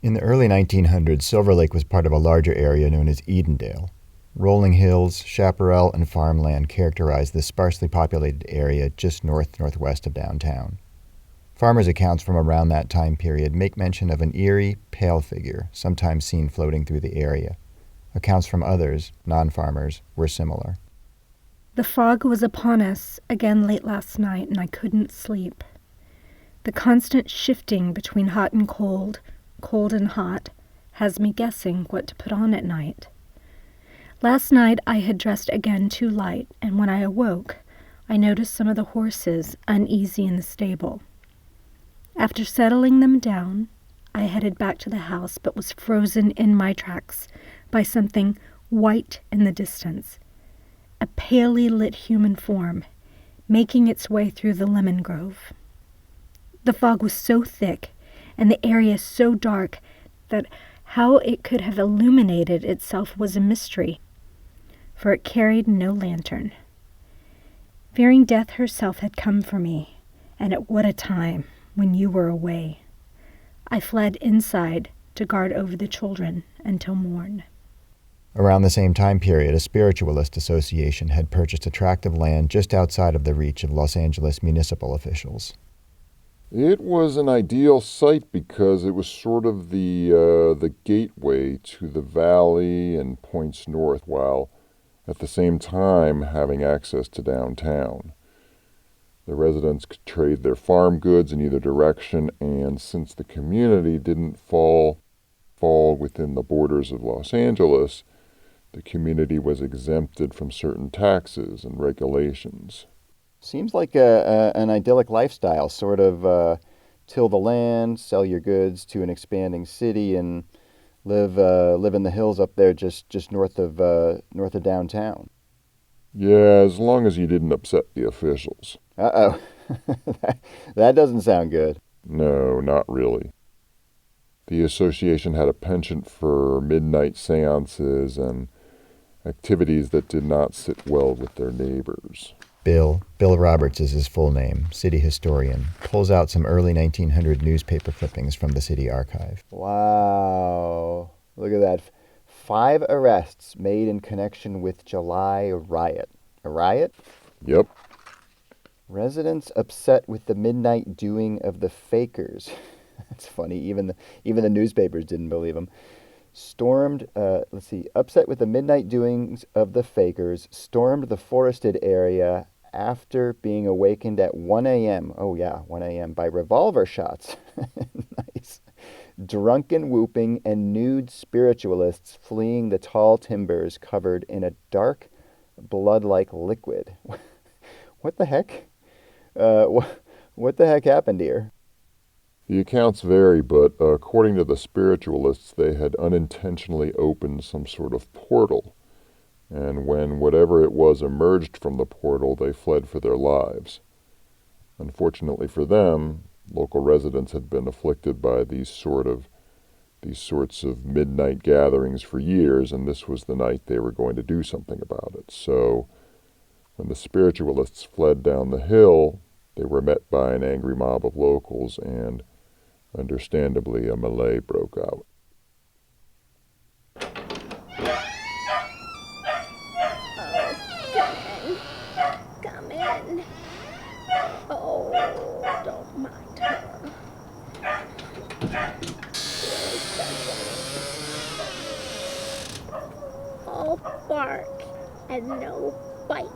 In the early 1900s, Silver Lake was part of a larger area known as Edendale. Rolling hills, chaparral, and farmland characterized this sparsely populated area just northwest of downtown. Farmers' accounts from around that time period make mention of an eerie, pale figure, sometimes seen floating through the area. Accounts from others, non-farmers, were similar. The fog was upon us again late last night, and I couldn't sleep. The constant shifting between hot and cold and hot, has me guessing what to put on at night. Last night I had dressed again too light, and when I awoke, I noticed some of the horses uneasy in the stable. After settling them down, I headed back to the house, but was frozen in my tracks by something white in the distance, a palely lit human form, making its way through the lemon grove. The fog was so thick, and the area so dark, that how it could have illuminated itself was a mystery, for it carried no lantern. Fearing death herself had come for me, and at what a time, when you were away. I fled inside to guard over the children until morn. Around the same time period, a spiritualist association had purchased a tract of land just outside of the reach of Los Angeles municipal officials. It was an ideal site because it was sort of the gateway to the valley and points north, while at the same time having access to downtown. The residents could trade their farm goods in either direction, and since the community didn't fall within the borders of Los Angeles, the community was exempted from certain taxes and regulations. Seems like an idyllic lifestyle, sort of till the land, sell your goods to an expanding city, and live in the hills up there just north of downtown. Yeah, as long as you didn't upset the officials. Uh-oh. That doesn't sound good. No, not really. The association had a penchant for midnight seances and activities that did not sit well with their neighbors. Bill Roberts is his full name, city historian, pulls out some early 1900 newspaper clippings from the city archive. Wow. Look at that. 5 arrests made in connection with July riot. A riot? Yep. Residents upset with the midnight doing of the fakers. That's funny. Even the newspapers didn't believe them. Upset with the midnight doings of the fakers, stormed the forested area after being awakened at 1 a.m. Oh yeah, 1 a.m. by revolver shots. Nice. Drunken whooping and nude spiritualists fleeing the tall timbers covered in a dark, blood-like liquid. What the heck? What the heck happened here? The accounts vary, but according to the spiritualists, they had unintentionally opened some sort of portal, and when whatever it was emerged from the portal, they fled for their lives. Unfortunately for them, local residents had been afflicted by these sorts of midnight gatherings for years, and this was the night they were going to do something about it. So when the spiritualists fled down the hill, they were met by an angry mob of locals, and understandably, a melee broke out. Oh, come in. Oh, don't mind her. All bark and no bite.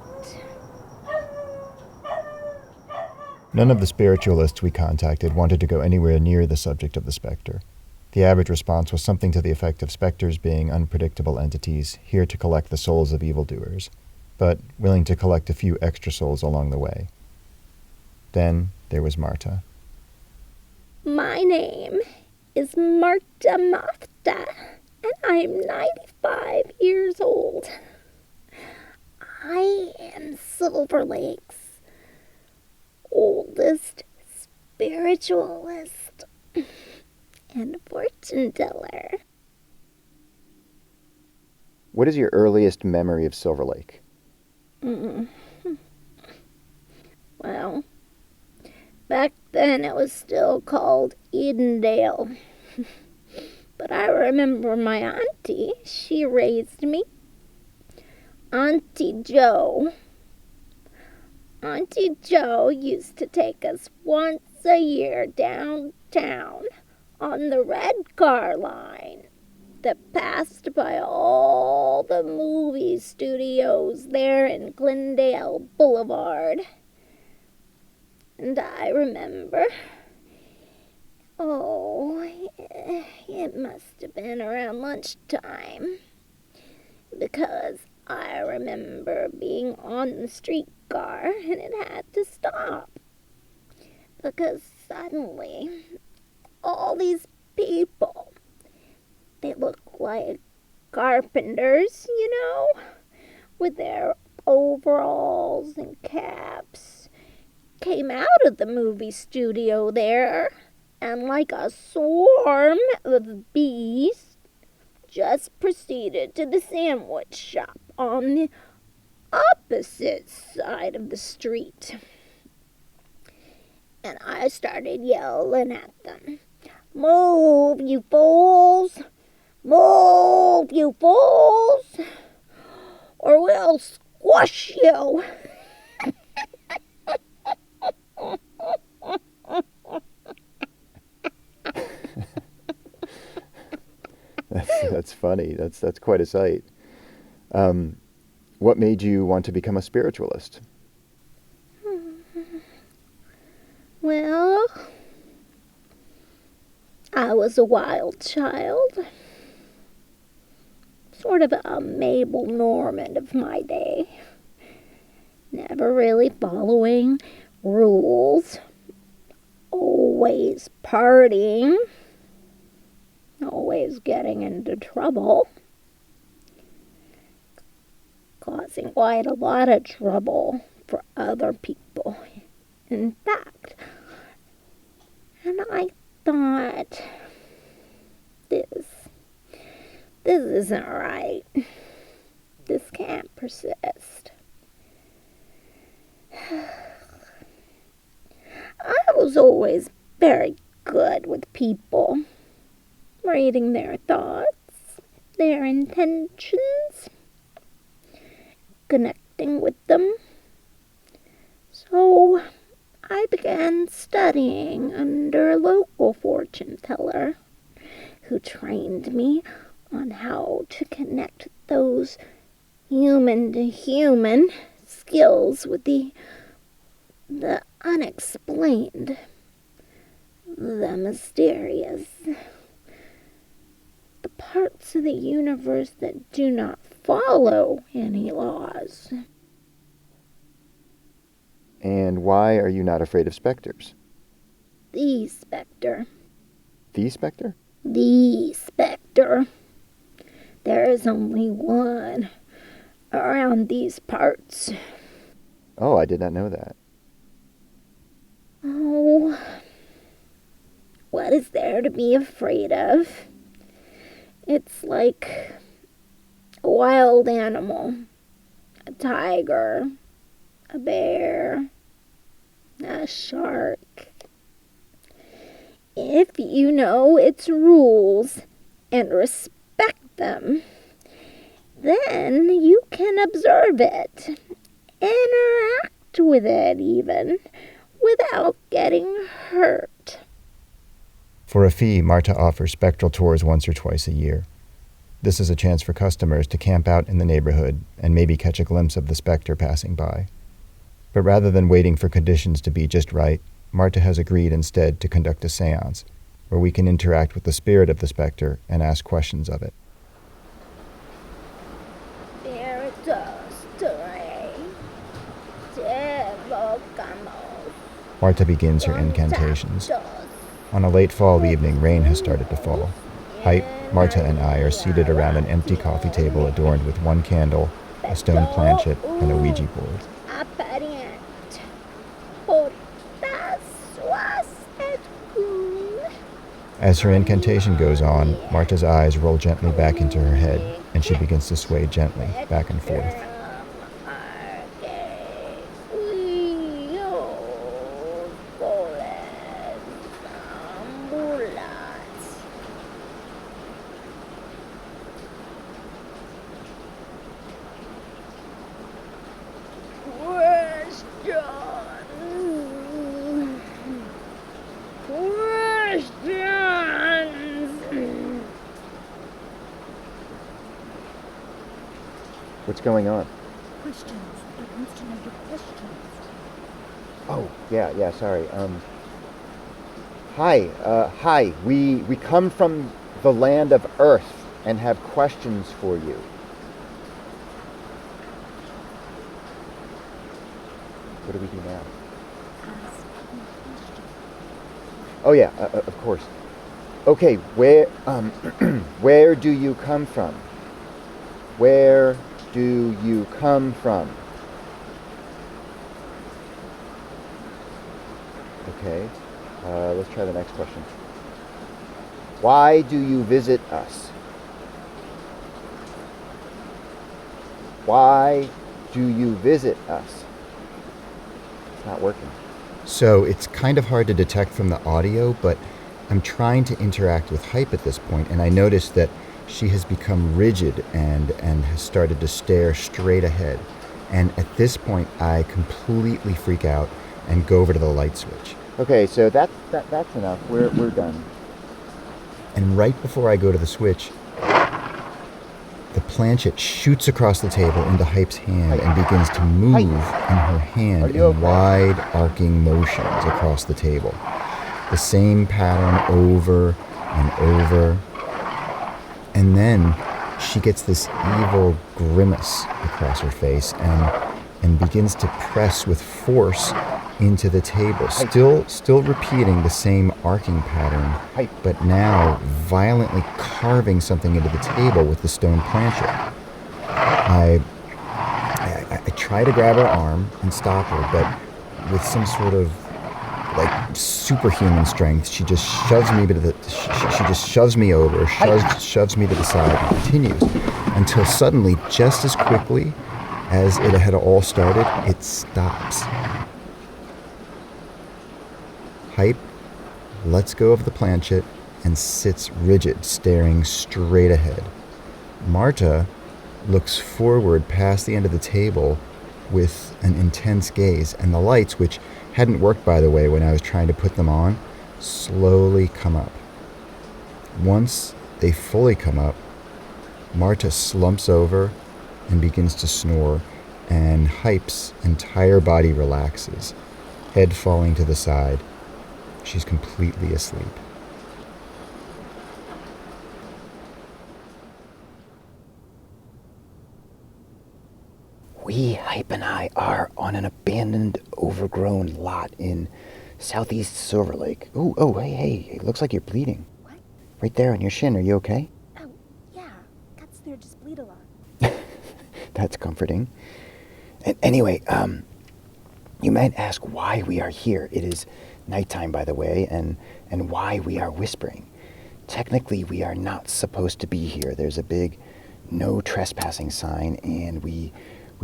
None of the spiritualists we contacted wanted to go anywhere near the subject of the Specter. The average response was something to the effect of specters being unpredictable entities here to collect the souls of evildoers, but willing to collect a few extra souls along the way. Then there was Marta. My name is Marta Mafta, and I'm 95 years old. I am Silver Lake's oldest spiritualist and fortune teller. What is your earliest memory of Silver Lake? Well, back then it was still called Edendale. But I remember my auntie, she raised me. Auntie Jo. Auntie Jo used to take us once a year downtown on the red car line that passed by all the movie studios there in Glendale Boulevard. And I remember, it must have been around lunchtime, because I remember being on the streetcar and it had to stop. Because suddenly, all these people, they look like carpenters, with their overalls and caps, came out of the movie studio there, and like a swarm of bees, just proceeded to the sandwich shop on the opposite side of the street. And I started yelling at them, "Move, you fools! Move, you fools! Or we'll squash you!" That's funny. That's quite a sight. What made you want to become a spiritualist? Well, I was a wild child. Sort of a Mabel Normand of my day. Never really following rules. Always partying. Always getting into trouble. Causing quite a lot of trouble for other people. In fact, and I thought, this isn't right. This can't persist. I was always very good with people, reading their thoughts, their intentions, connecting with them. So I began studying under a local fortune teller who trained me on how to connect those human-to-human skills with the unexplained, the mysterious, the parts of the universe that do not follow any laws. And why are you not afraid of specters? The Specter. The specter? The Specter. There is only one around these parts. Oh, I did not know that. Oh, what is there to be afraid of? It's like a wild animal, a tiger, a bear, a shark. If you know its rules and respect them, then you can observe it, interact with it even, without getting hurt. For a fee, Marta offers spectral tours once or twice a year. This is a chance for customers to camp out in the neighborhood and maybe catch a glimpse of the specter passing by. But rather than waiting for conditions to be just right, Marta has agreed instead to conduct a seance, where we can interact with the spirit of the specter and ask questions of it. Marta begins her incantations. On a late fall evening, rain has started to fall. Hype, Marta, and I are seated around an empty coffee table adorned with one candle, a stone planchet, and a Ouija board. As her incantation goes on, Marta's eyes roll gently back into her head, and she begins to sway gently back and forth. What's going on? Questions. It wants to know your questions. Oh, yeah, sorry. Hi. We come from the land of Earth and have questions for you. What do we do now? Ask me questions. Oh yeah, of course. Okay, where where do you come from? Where do you come from? Okay, let's try the next question. Why do you visit us? Why do you visit us? It's not working. So it's kind of hard to detect from the audio, but I'm trying to interact with Hype at this point, and I noticed that she has become rigid and has started to stare straight ahead. And at this point, I completely freak out and go over to the light switch. Okay, so that's enough. We're done. And right before I go to the switch, the planchette shoots across the table into Hype's hand and begins to move in her hand in wide arcing motions across the table. The same pattern over and over. And then she gets this evil grimace across her face and begins to press with force into the table, still repeating the same arcing pattern, but now violently carving something into the table with the stone planchette. I try to grab her arm and stop her, but with some sort of like superhuman strength, she just shoves me to the. She just shoves me over, shoves me to the side, and continues until suddenly, just as quickly as it had all started, it stops. Hype lets go of the planchette and sits rigid, staring straight ahead. Marta looks forward past the end of the table with an intense gaze, and the lights, which hadn't worked, by the way, when I was trying to put them on, slowly come up. Once they fully come up, Marta slumps over and begins to snore, and Hype's entire body relaxes, head falling to the side. She's completely asleep. Hype and I are on an abandoned, overgrown lot in southeast Silver Lake. Hey, it looks like you're bleeding. What? Right there on your shin. Are you okay? Oh, yeah. Cats there just bleed a lot. That's comforting. And anyway, you might ask why we are here. It is nighttime, by the way, and why we are whispering. Technically, we are not supposed to be here. There's a big no trespassing sign, and we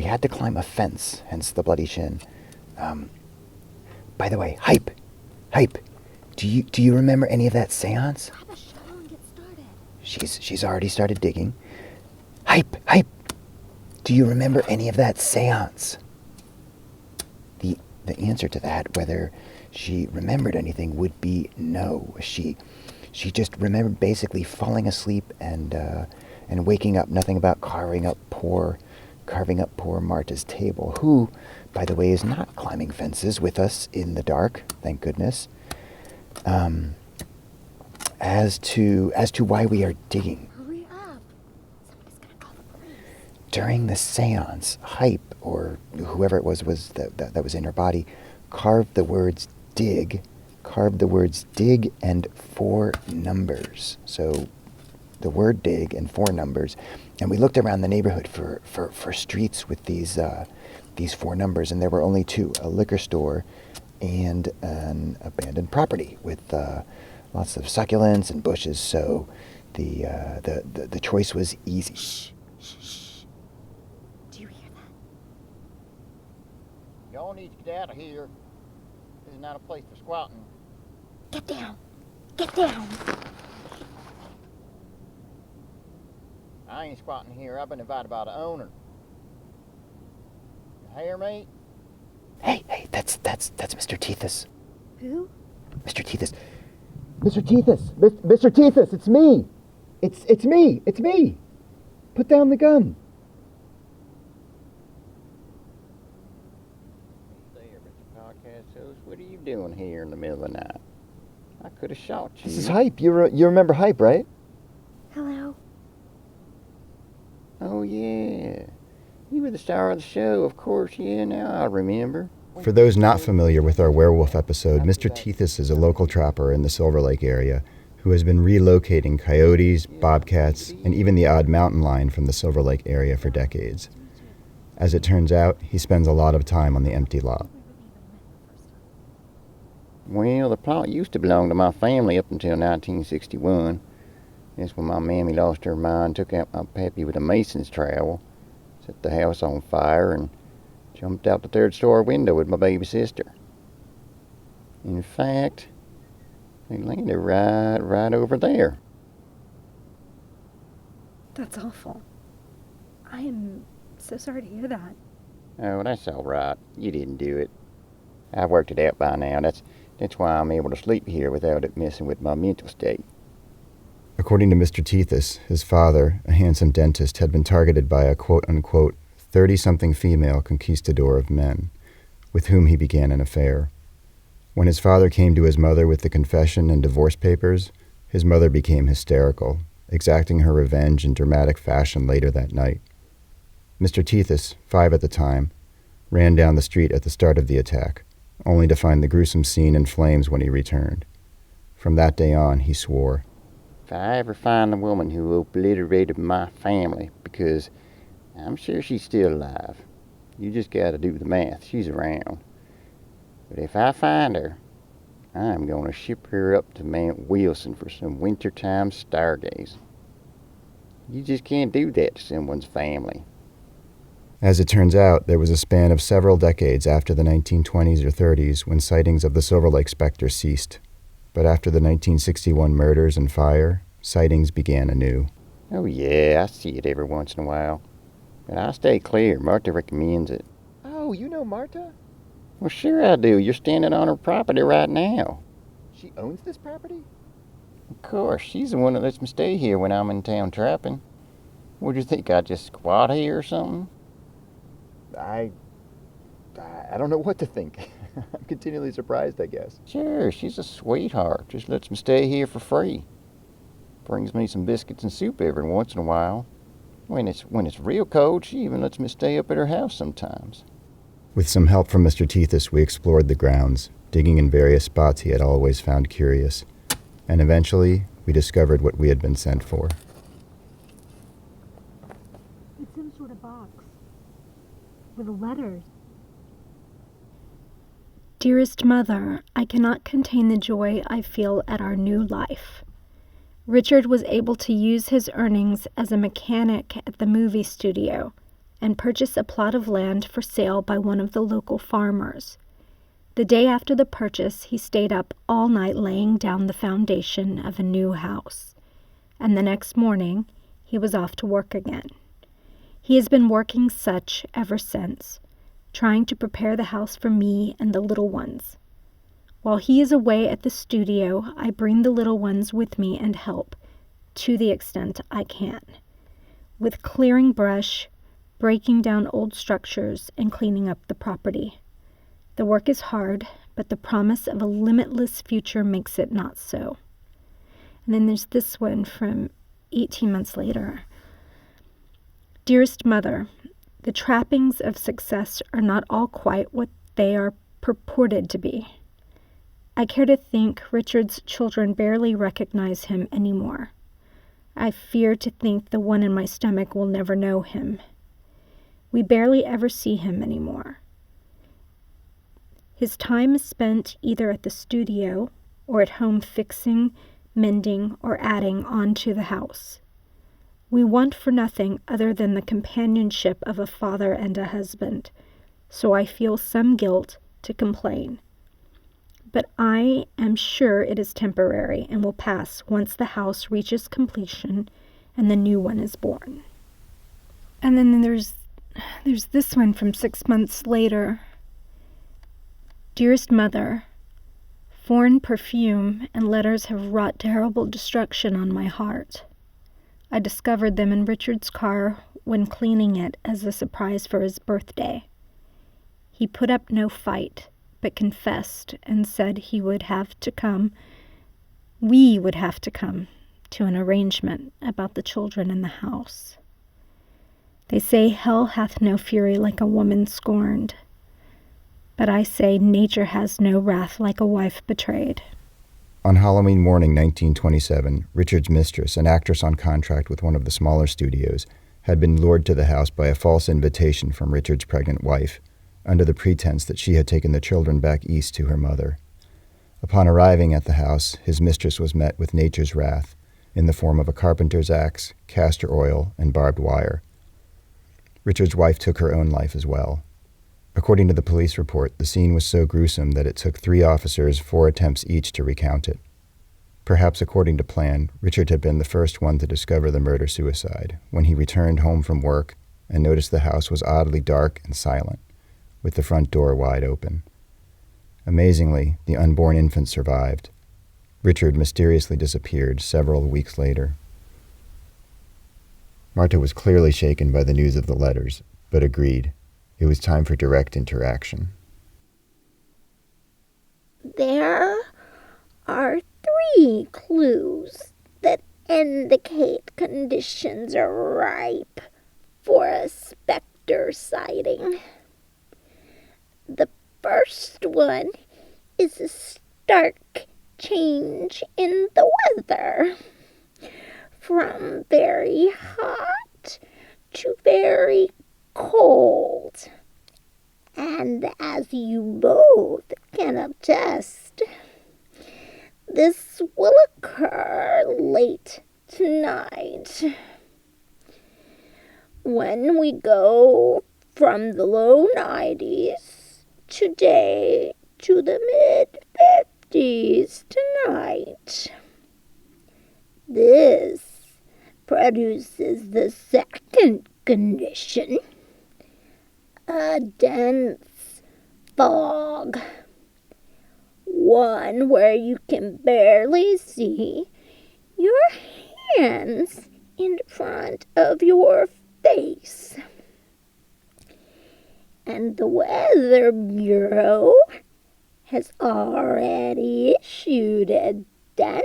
had to climb a fence, hence the bloody shin. By the way, Hype, do you remember any of that seance? Have a shovel and get started. She's already started digging. Hype, do you remember any of that seance? The answer to that, whether she remembered anything, would be no. She just remembered basically falling asleep and waking up. Nothing about carving up poor Marta's table, who, by the way, is not climbing fences with us in the dark, thank goodness. As to why we are digging. Hurry up. Somebody's gonna call the police. During the seance, Hype, or whoever it was that was in her body, carved the words dig and 4 numbers. So the word dig and 4 numbers. And we looked around the neighborhood for streets with these 4 numbers, and there were only 2, a liquor store and an abandoned property with lots of succulents and bushes. So the choice was easy. Shh. Do you hear that? Y'all need to get out of here. This is not a place for squatting. Get down. Get down. I ain't squatting here. I've been invited by the owner. You hear me? Hey, that's Mr. Tethys. Who? Mr. Tethys. Mr. Tethys, it's me. It's me. Put down the gun. doing here in the middle of the night? I could have shot you. This is Hype. You remember Hype, right? Hello? Oh, yeah. You were the star of the show, of course. Yeah, now I remember. For those not familiar with our werewolf episode, Mr. Tethys is a local trapper in the Silver Lake area who has been relocating coyotes, bobcats, and even the odd mountain lion from the Silver Lake area for decades. As it turns out, he spends a lot of time on the empty lot. Well, the plot used to belong to my family up until 1961. That's when my mammy lost her mind, took out my pappy with a mason's trowel, set the house on fire, and jumped out the third-story window with my baby sister. In fact, they landed right over there. That's awful. I am so sorry to hear that. Oh, that's all right. You didn't do it. I've worked it out by now. That's why I'm able to sleep here without it messing with my mental state. According to Mr. Tethys, his father, a handsome dentist, had been targeted by a quote-unquote 30-something female conquistador of men, with whom he began an affair. When his father came to his mother with the confession and divorce papers, his mother became hysterical, exacting her revenge in dramatic fashion later that night. Mr. Tethys, 5 at the time, ran down the street at the start of the attack, only to find the gruesome scene in flames when he returned. From that day on, he swore, If I ever find the woman who obliterated my family, because I'm sure she's still alive. You just gotta do the math. She's around. But if I find her, I'm gonna ship her up to Mount Wilson for some wintertime stargaze. You just can't do that to someone's family. As it turns out, there was a span of several decades after the 1920s or 30s when sightings of the Silver Lake Specter ceased. But after the 1961 murders and fire, sightings began anew. Oh yeah, I see it every once in a while. But I stay clear. Martha recommends it. Oh, you know Marta? Well, sure I do. You're standing on her property right now. She owns this property? Of course, she's the one that lets me stay here when I'm in town trapping. What do you think, I just squat here or something? I don't know what to think. I'm continually surprised, I guess. Sure, she's a sweetheart. Just lets me stay here for free. Brings me some biscuits and soup every once in a while. When it's real cold, she even lets me stay up at her house sometimes. With some help from Mr. Tethys, we explored the grounds, digging in various spots he had always found curious. And eventually, we discovered what we had been sent for. It's some sort of box with letters. Dearest Mother, I cannot contain the joy I feel at our new life. Richard was able to use his earnings as a mechanic at the movie studio and purchase a plot of land for sale by one of the local farmers. The day after the purchase, he stayed up all night laying down the foundation of a new house, and the next morning he was off to work again. He has been working such ever since, trying to prepare the house for me and the little ones. While he is away at the studio, I bring the little ones with me and help, to the extent I can, with clearing brush, breaking down old structures, and cleaning up the property. The work is hard, but the promise of a limitless future makes it not so. And then there's this one from 18 months later. Dearest Mother, the trappings of success are not all quite what they are purported to be. I care to think Richard's children barely recognize him anymore. I fear to think the one in my stomach will never know him. We barely ever see him anymore. His time is spent either at the studio or at home fixing, mending, or adding on to the house. We want for nothing other than the companionship of a father and a husband, so I feel some guilt to complain. But I am sure it is temporary and will pass once the house reaches completion and the new one is born. And then there's this one from 6 months later. Dearest Mother, foreign perfume and letters have wrought terrible destruction on my heart. I discovered them in Richard's car when cleaning it as a surprise for his birthday. He put up no fight, but confessed and said he would have to come, we would have to come to an arrangement about the children in the house. They say hell hath no fury like a woman scorned, but I say nature has no wrath like a wife betrayed. On Halloween morning 1927, Richard's mistress, an actress on contract with one of the smaller studios, had been lured to the house by a false invitation from Richard's pregnant wife, under the pretense that she had taken the children back east to her mother. Upon arriving at the house, his mistress was met with nature's wrath, in the form of a carpenter's axe, castor oil, and barbed wire. Richard's wife took her own life as well. According to the police report, the scene was so gruesome that it took 3 officers 4 attempts each to recount it. Perhaps according to plan, Richard had been the first one to discover the murder-suicide when he returned home from work and noticed the house was oddly dark and silent, with the front door wide open. Amazingly, the unborn infant survived. Richard mysteriously disappeared several weeks later. Marta was clearly shaken by the news of the letters, but agreed. It was time for direct interaction. There are 3 clues that indicate conditions are ripe for a Specter sighting. The first one is a stark change in the weather, from very hot to very cold. And as you both can attest, this will occur late tonight, when we go from the low 90s today to the mid-50s tonight. This produces the second condition, a dense fog, one where you can barely see your hands in front of your face. And the Weather Bureau has already issued a dense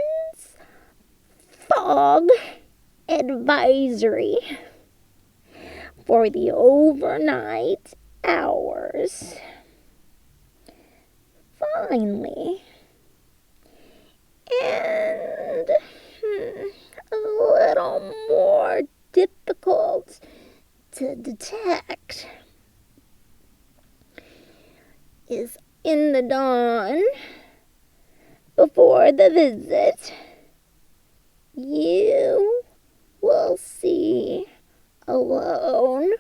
fog advisory for the overnight hours. Finally, and a little more difficult to detect, is in the dawn before the visit, you will see a lone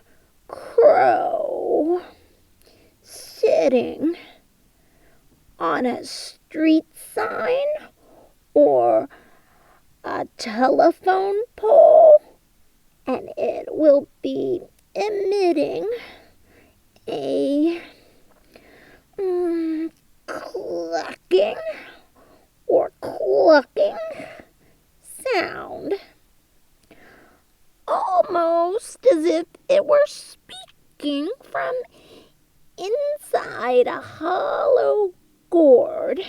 crow sitting on a street sign or a telephone pole, and it will be emitting a clucking or clucking sound, almost as if it were speaking from inside a hollow gourd.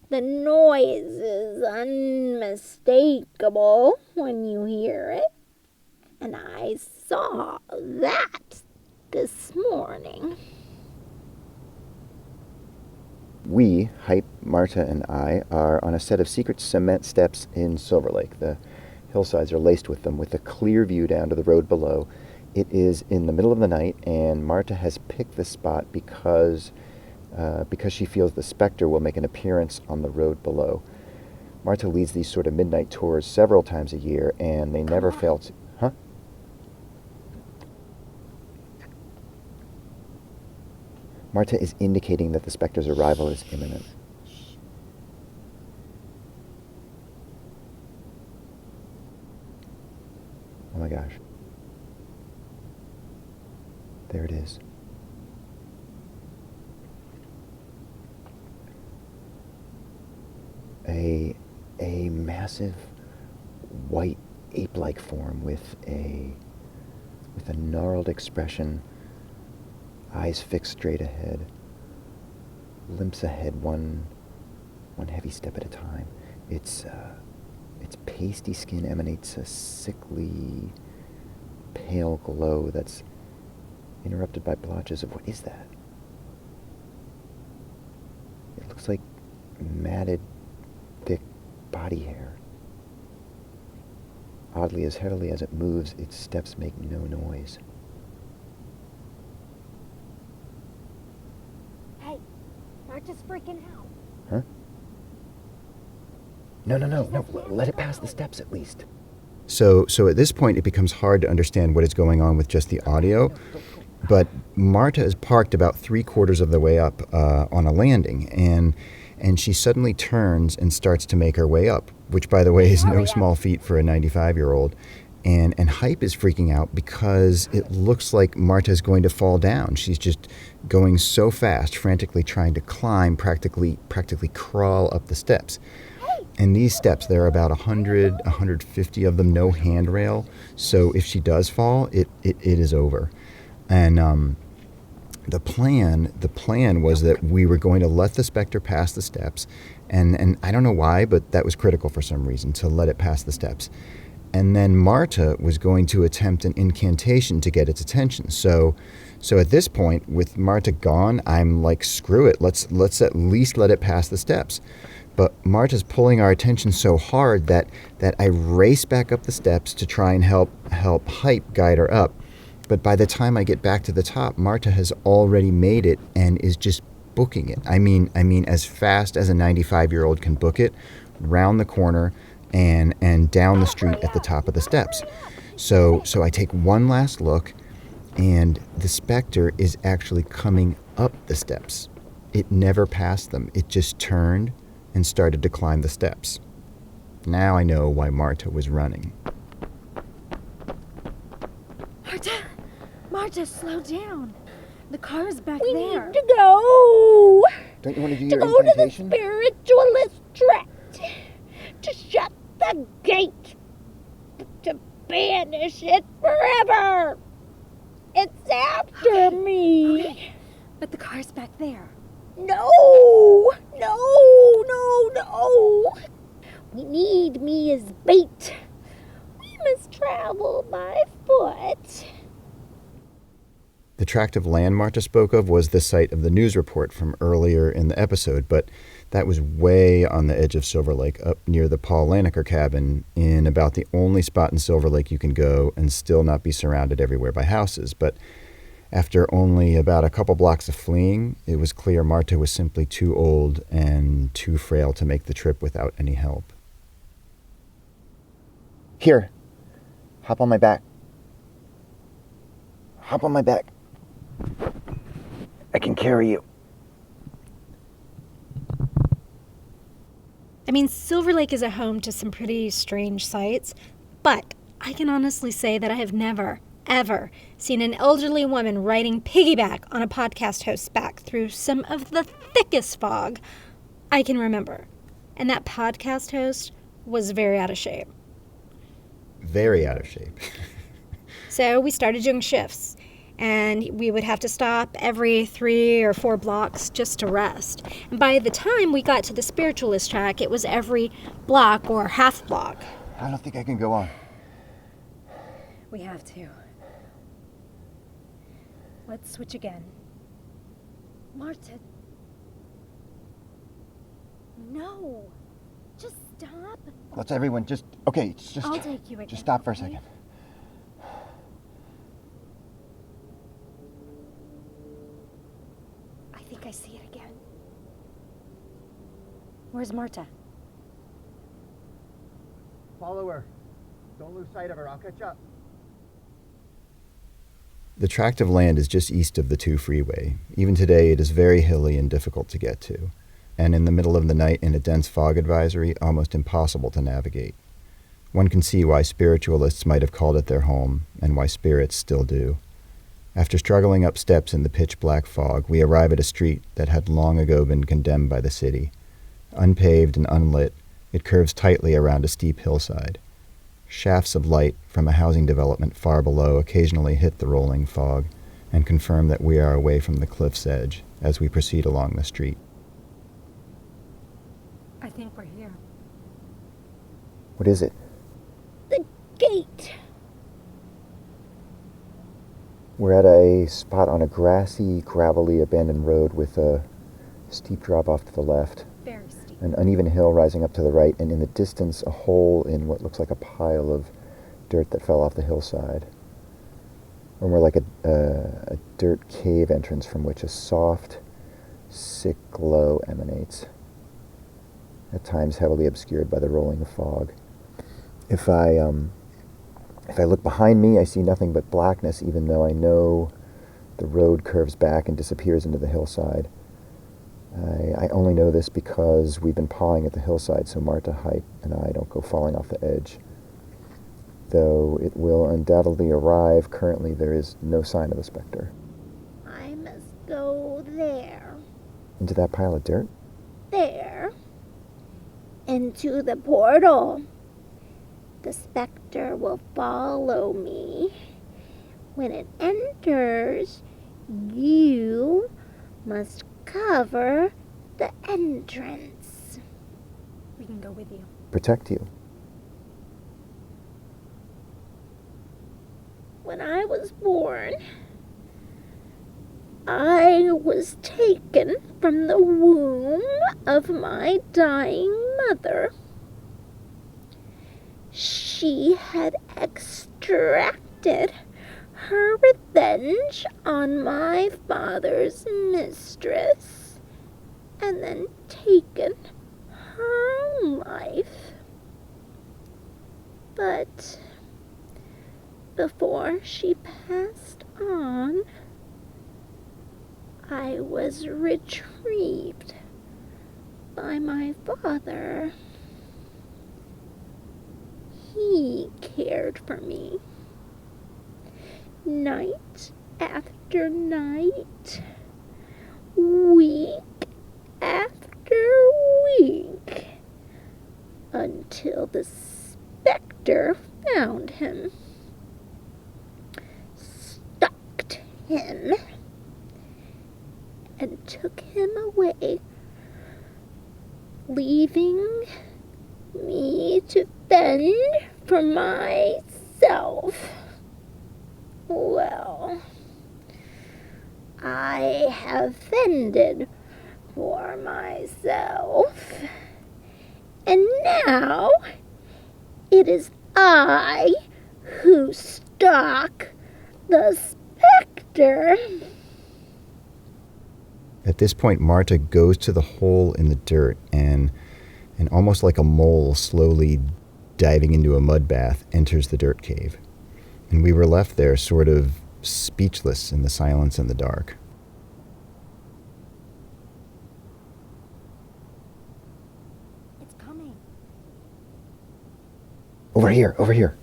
The noise is unmistakable when you hear it, and I saw that this morning. We, Hype, Marta, and I, are on a set of secret cement steps in Silver Lake. The hillsides are laced with them, with a clear view down to the road below. It is in the middle of the night, and Marta has picked this spot because she feels the Specter will make an appearance on the road below. Marta leads these sort of midnight tours several times a year, and they never fail to... Huh? Marta is indicating that the Specter's arrival is imminent. Oh my gosh. There it is. A massive white ape-like form with a gnarled expression, eyes fixed straight ahead. limps ahead one heavy step at a time. Its pasty skin emanates a sickly, pale glow that's interrupted by blotches of what is that? It looks like matted, thick body hair. Oddly, as heavily as it moves, its steps make no noise. Hey, Marta's freaking out. Huh? No. Let it pass the steps at least. So at this point, it becomes hard to understand what is going on with just the audio. But Marta is parked about 3/4 of the way up on a landing, and she suddenly turns and starts to make her way up, which, by the way, is no small feat for a 95-year-old. And Hype is freaking out because it looks like Marta's going to fall down. She's just going so fast, frantically trying to climb, practically crawl up the steps. And these steps, there are about 150 of them, no handrail. So if she does fall, it is over. And the plan was that we were going to let the Specter pass the steps, and I don't know why, but that was critical for some reason, to let it pass the steps. And then Marta was going to attempt an incantation to get its attention. So at this point, with Marta gone, I'm like, screw it, let's at least let it pass the steps. But Marta's pulling our attention so hard that I race back up the steps to try and help Hype guide her up. But by the time I get back to the top, Marta has already made it and is just booking it. I mean, as fast as a 95-year-old can book it, round the corner and down the street at the top of the steps. So I take one last look, and the Specter is actually coming up the steps. It never passed them. It just turned and started to climb the steps. Now I know why Marta was running. Marta, slow down. The car is back We there. need to go. Don't you want to do To your go to the incantation? spiritualist tract. To shut the gate. To banish it forever. It's after me. Okay, but the car's back there. No. We need me as bait. We must travel by foot. The tract of land Marta spoke of was the site of the news report from earlier in the episode, but that was way on the edge of Silver Lake, up near the Paul Laniker cabin, in about the only spot in Silver Lake you can go and still not be surrounded everywhere by houses. But after only about a couple blocks of fleeing, it was clear Marta was simply too old and too frail to make the trip without any help. Here, hop on my back. Hop on my back. I can carry you. I mean, Silver Lake is a home to some pretty strange sights, but I can honestly say that I have never, ever seen an elderly woman riding piggyback on a podcast host's back through some of the thickest fog I can remember. And that podcast host was very out of shape. Very out of shape. So we started doing shifts, and we would have to stop every 3 or 4 blocks just to rest. And by the time we got to the spiritualist track, it was every block or half block. I don't think I can go on. We have to. Let's switch again. Marta. No. Just stop. Let's everyone just... Okay, just... I'll take you again. Just stop for a okay? second. I think I see it again. Where's Marta? Follow her. Don't lose sight of her. I'll catch up. The tract of land is just east of the 2 freeway. Even today, it is very hilly and difficult to get to, and in the middle of the night in a dense fog advisory, almost impossible to navigate. One can see why spiritualists might have called it their home, and why spirits still do. After struggling up steps in the pitch-black fog, we arrive at a street that had long ago been condemned by the city. Unpaved and unlit, it curves tightly around a steep hillside. Shafts of light from a housing development far below occasionally hit the rolling fog and confirm that we are away from the cliff's edge as we proceed along the street. What is it? The gate. We're at a spot on a grassy, gravelly, abandoned road with a steep drop off to the left. Very steep. An uneven hill rising up to the right, and in the distance, a hole in what looks like a pile of dirt that fell off the hillside. Or more like a dirt cave entrance from which a soft, sick glow emanates, at times heavily obscured by the rolling fog. If I look behind me, I see nothing but blackness, even though I know the road curves back and disappears into the hillside. I only know this because we've been pawing at the hillside so Marta Height and I don't go falling off the edge. Though it will undoubtedly arrive, currently there is no sign of the Specter. I must go there. Into that pile of dirt? There. Into the portal. The Specter will follow me. When it enters, you must cover the entrance. We can go with you. Protect you. When I was born, I was taken from the womb of my dying mother. She had extracted her revenge on my father's mistress and then taken her own life. But before she passed on, I was retrieved by my father. He cared for me night after night, week after week, until the Specter found him, stalked him, and took him away, leaving me to fend for myself. Well, I have fended for myself, and now it is I who stalk the Specter. At this point, Marta goes to the hole in the dirt and almost like a mole slowly diving into a mud bath, enters the dirt cave. And we were left there sort of speechless in the silence and the dark. It's coming. Over here, over here.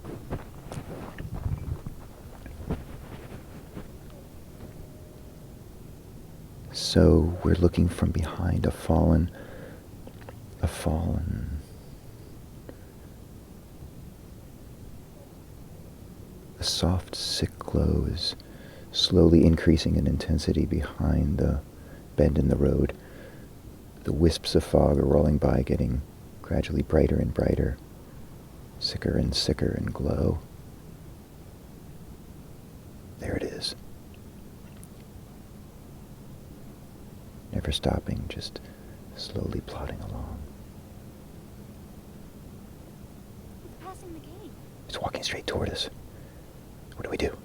So we're looking from behind a fallen. A soft, sick glow is slowly increasing in intensity behind the bend in the road. The wisps of fog are rolling by, getting gradually brighter and brighter, sicker and glow. There it is. Never stopping, just slowly plodding along. It's passing the gate. It's walking straight toward us. What do we do?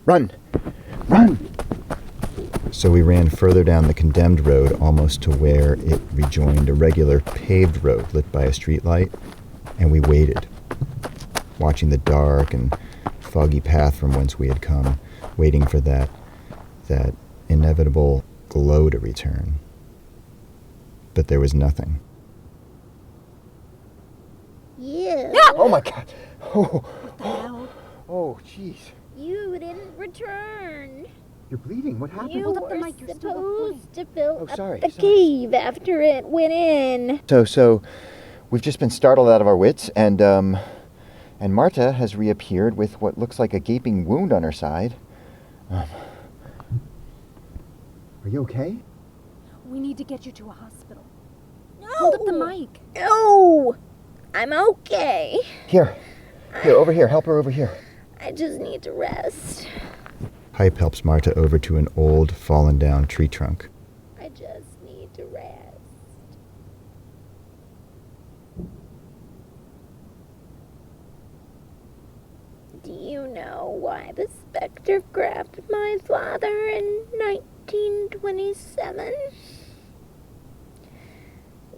Run! Run! So we ran further down the condemned road, almost to where it rejoined a regular paved road lit by a streetlight, and we waited, watching the dark and foggy path from whence we had come, waiting for that inevitable glow to return. But there was nothing. You. Oh my God! What the hell? Oh, jeez. You didn't return. You're bleeding. What happened? You Hold up the were mic, you're still supposed to fill up sorry, the sorry. cave after it went in. So we've just been startled out of our wits, and Marta has reappeared with what looks like a gaping wound on her side. Are you okay? We need to get you to a hospital. No! Hold up the mic. No! I'm okay. Here, over here. Help her over here. I just need to rest. Pipe helps Marta over to an old, fallen down tree trunk. I just need to rest. Do you know why the Specter grabbed my father in 1927?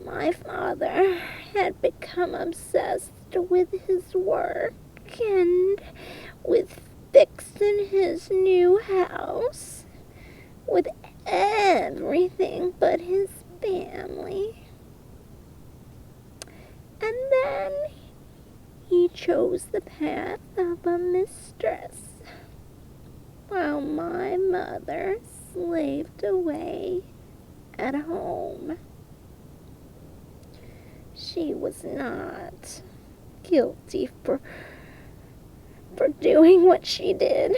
My father had become obsessed with his work and with fixing his new house, with everything but his family. And then he chose the path of a mistress, while my mother slaved away at home. She was not guilty for doing what she did.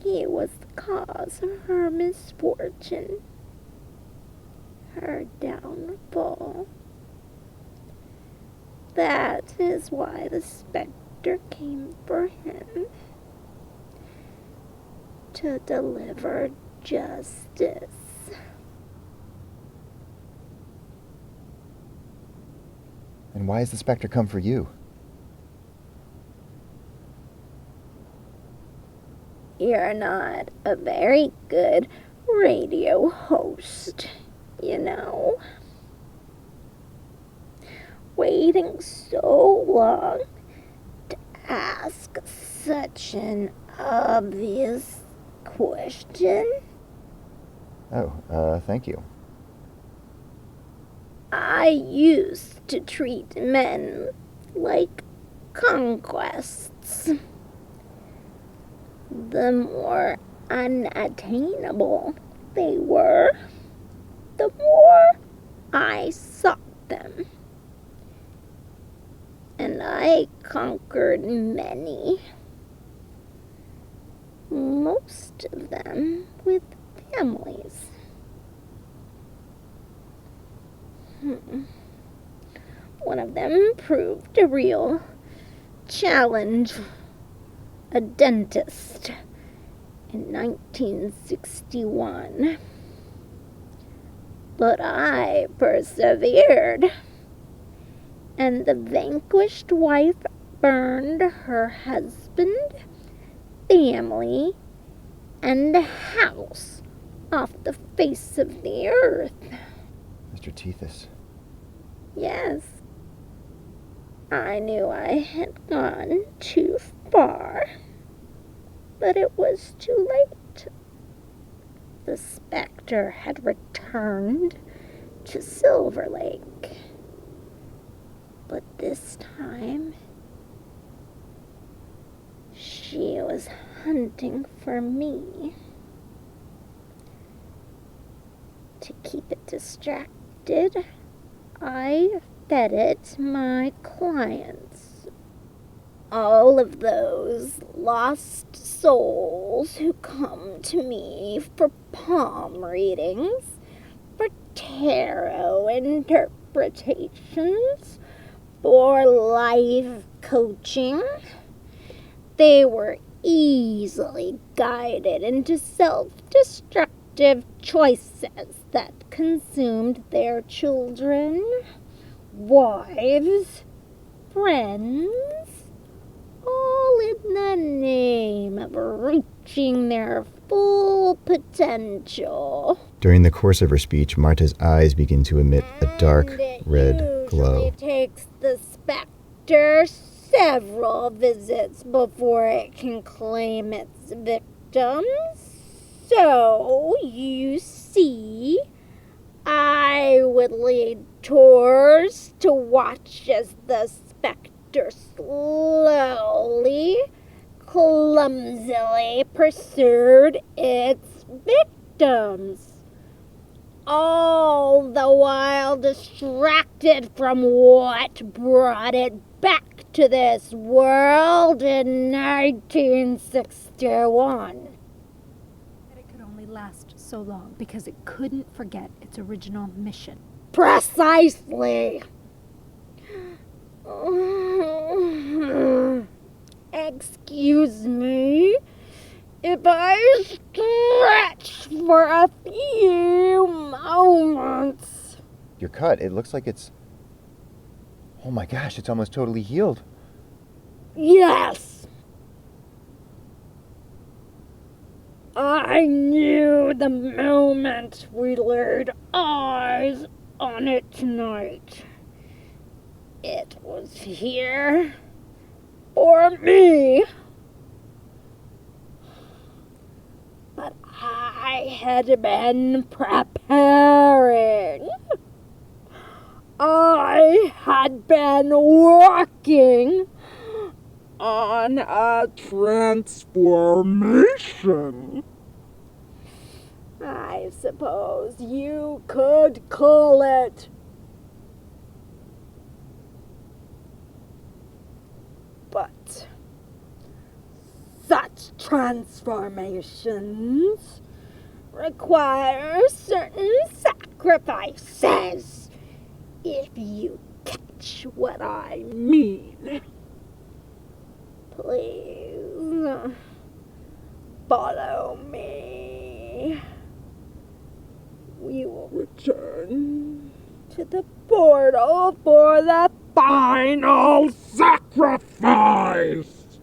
He was the cause of her misfortune, her downfall. That is why the Specter came for him, to deliver justice. And why has the Spectre come for you? You're not a very good radio host, you know. Waiting so long to ask such an obvious question. Oh, thank you. I used to treat men like conquests. The more unattainable they were, the more I sought them. And I conquered many, most of them with families. One of them proved a real challenge, a dentist in 1961. But I persevered, and the vanquished wife burned her husband, family, and house off the face of the earth. Mr. Tethys. Yes, I knew I had gone too far, but it was too late. The Specter had returned to Silver Lake, but this time she was hunting for me. To keep it distracted, I fed it my clients. All of those lost souls who come to me for palm readings, for tarot interpretations, for life coaching. They were easily guided into self-destructive choices that consumed their children, wives, friends, all in the name of reaching their full potential. During the course of her speech, Marta's eyes begin to emit a dark red glow. It takes the Specter several visits before it can claim its victims. So, you see, I would lead tours to watch as the Specter slowly, clumsily pursued its victims, all the while distracted from what brought it back to this world in 1961. It could only last so long because it couldn't forget its original mission. Precisely. Excuse me if I stretch for a few moments. Your cut, it looks like it's... Oh my gosh, it's almost totally healed. Yes. I knew the moment we laid eyes on it tonight. It was here for me. But I had been preparing. I had been working on a transformation. I suppose you could call it. But such transformations require certain sacrifices, if you catch what I mean. Please follow me. We will return to the portal for the final sacrifice.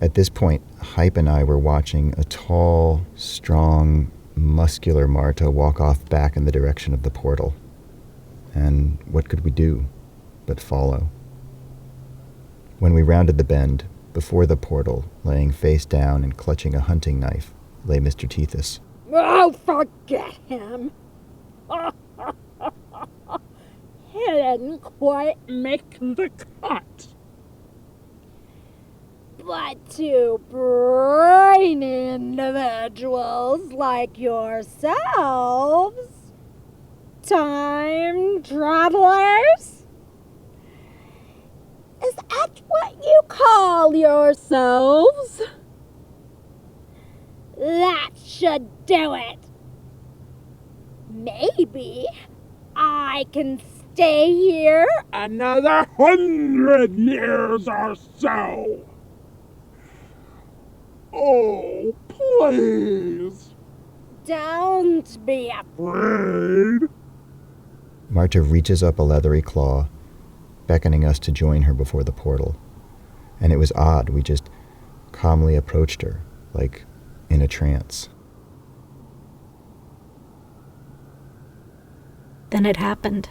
At this point, Hype and I were watching a tall, strong, muscular Marta walk off back in the direction of the portal. And what could we do but follow? When we rounded the bend, before the portal, laying face down and clutching a hunting knife, lay Mr. Tethys. Oh, forget him. He didn't quite make the cut. But to brain individuals like yourselves, time travelers, is that what you call yourselves? That should do it. Maybe I can stay here another 100 years or so. Oh, please. Don't be afraid. Marta reaches up a leathery claw, beckoning us to join her before the portal. And it was odd, we just calmly approached her, like in a trance. Then it happened.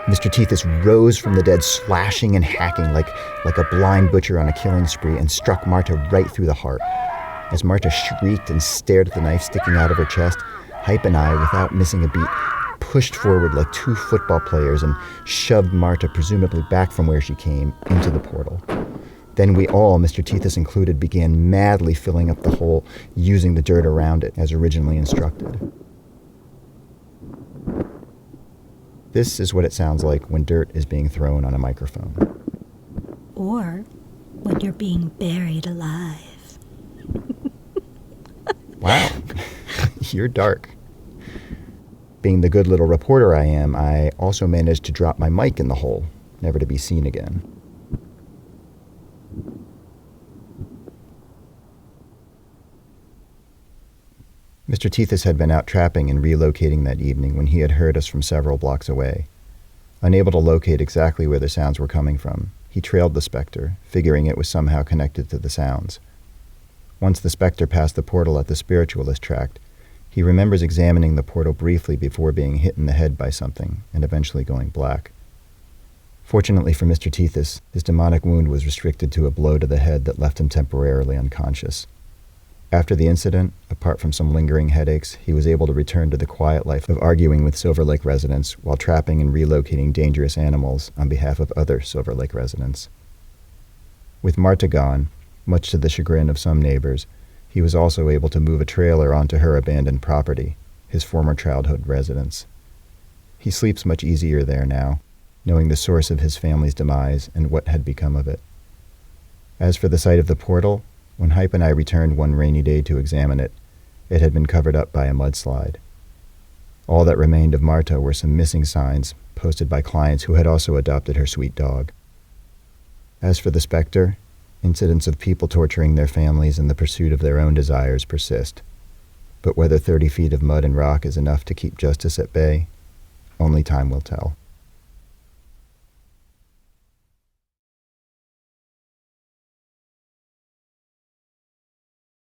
Mr. Tethys rose from the dead, slashing and hacking like a blind butcher on a killing spree, and struck Marta right through the heart. As Marta shrieked and stared at the knife sticking out of her chest, Hype and I, without missing a beat, pushed forward like two football players and shoved Marta, presumably back from where she came, into the portal. Then we all, Mr. Tethys included, began madly filling up the hole, using the dirt around it, as originally instructed. This is what it sounds like when dirt is being thrown on a microphone. Or when you're being buried alive. Wow, you're dark. Being the good little reporter I am, I also managed to drop my mic in the hole, never to be seen again. Mr. Tethys had been out trapping and relocating that evening when he had heard us from several blocks away. Unable to locate exactly where the sounds were coming from, he trailed the Specter, figuring it was somehow connected to the sounds. Once the Specter passed the portal at the Spiritualist tract, he remembers examining the portal briefly before being hit in the head by something and eventually going black. Fortunately for Mr. Tethys, his demonic wound was restricted to a blow to the head that left him temporarily unconscious. After the incident, apart from some lingering headaches, he was able to return to the quiet life of arguing with Silver Lake residents while trapping and relocating dangerous animals on behalf of other Silver Lake residents. With Marta gone, much to the chagrin of some neighbors, he was also able to move a trailer onto her abandoned property, his former childhood residence. He sleeps much easier there now, knowing the source of his family's demise and what had become of it. As for the site of the portal, when Hype and I returned one rainy day to examine it, It had been covered up by a mudslide. All that remained of Marta were some missing signs posted by clients who had also adopted her sweet dog. As for the Specter, incidents of people torturing their families in the pursuit of their own desires persist. But whether 30 feet of mud and rock is enough to keep justice at bay, only time will tell.